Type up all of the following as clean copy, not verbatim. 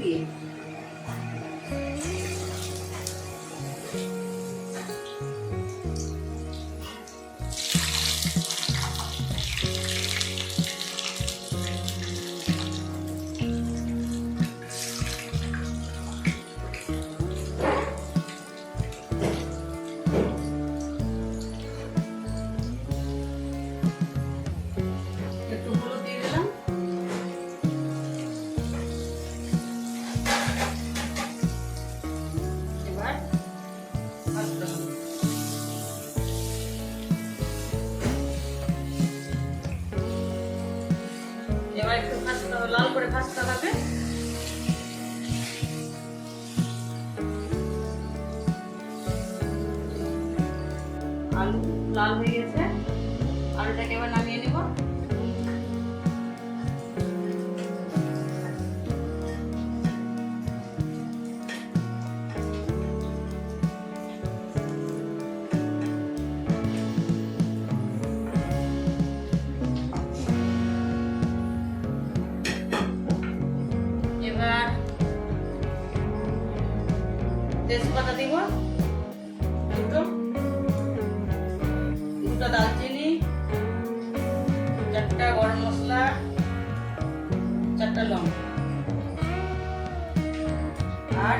দিয়ে একটু হলুদ দিয়ে দিলাম। এবার ভাজতে হবে। এবার একটু ভাজতে হবে, লাল করে ভাজতে হবে। আলু লাল হয়ে গেছে, আলুটাকে এবার নামিয়ে নেব। এবার তেজপাতা দিব, দুটো দালচিনি, 4টা গরম মশলা, 4টা লবঙ্গ আর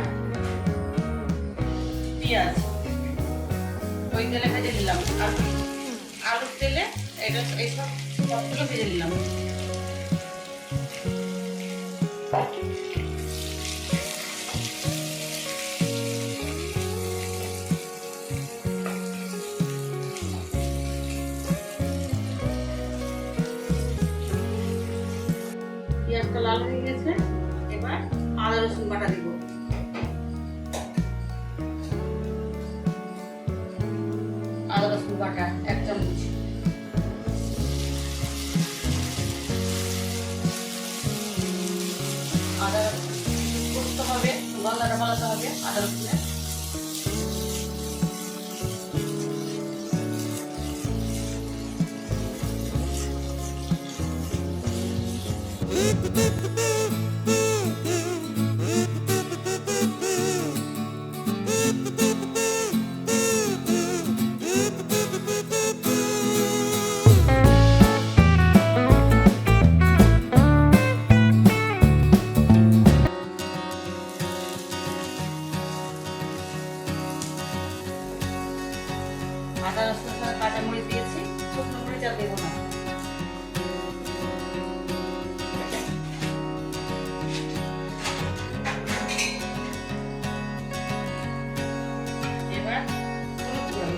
পেঁয়াজ ওই তেলে ভেজে দিলাম। আর আলুর তেলে এটা এইসব সবগুলো ভেজে নিলাম। পেঁয়াজটা লাল হয়ে গেছে, এবার আদা রসুন বাটা দিব। আদা রসুন বাটা 1 চামচ। আদা করতে হবে, গন্ধটা পালাতে হবে আদা রসুনের। আদা রসুন কাঁচামরিচ দিয়েছি, শুকনো মরিচ আর দেবো না। এবার হলুদ গুঁড়ো,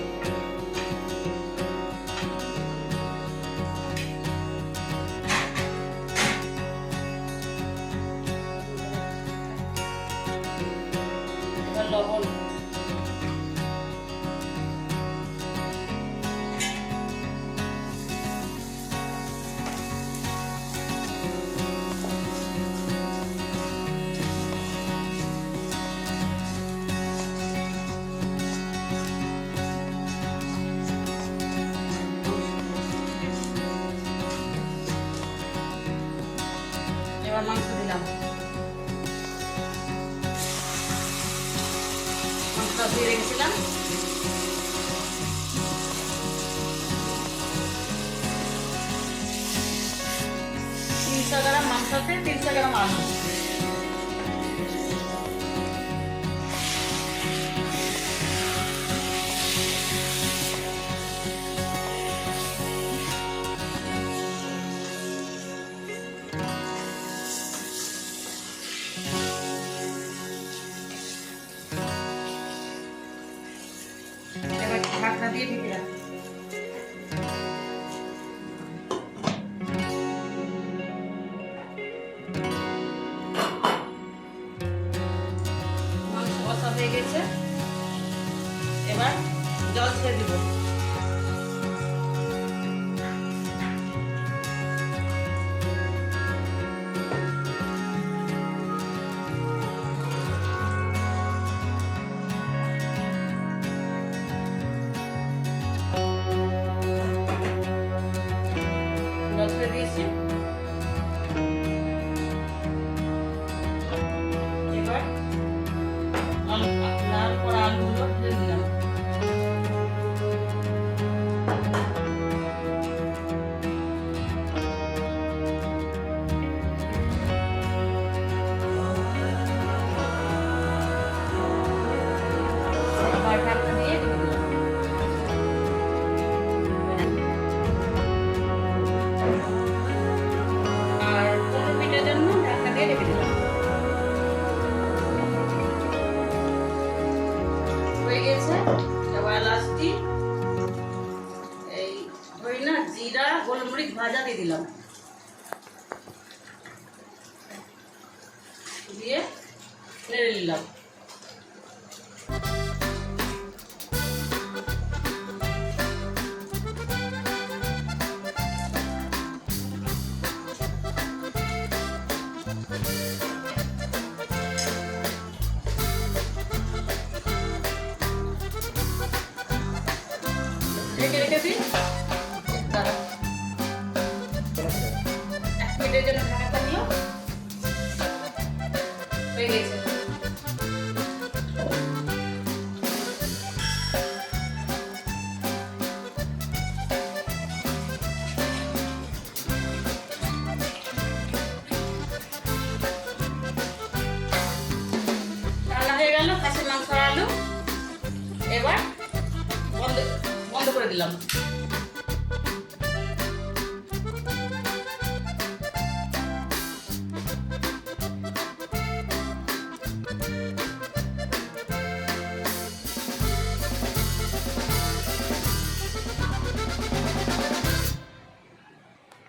এবার লবণ, এবার মাংস দিলাম। মাংসটা ধুয়ে রেখেছিলাম। তিনশো গ্রাম মাংস আছে, 300 গ্রাম আলু। এবার ঢাকনা দিয়ে ঢেকে রাখবো। মাংস কষা হয়ে গেছে, এবার জল ছেড়ে দিব। জল ছেড়ে দিয়েছি। মরিচ ভাজা দিয়ে দিলাম, দিয়ে নেড়ে নিলাম। ঢেকে রেখেছি, দাঁড়া 1 মিনিটের জন্য ঢাকা থাকলো, হয়ে গেছে। রান্না হয়ে গেল খাসির মাংস আর আলু। এবার বন্ধ বন্ধ করে দিলাম।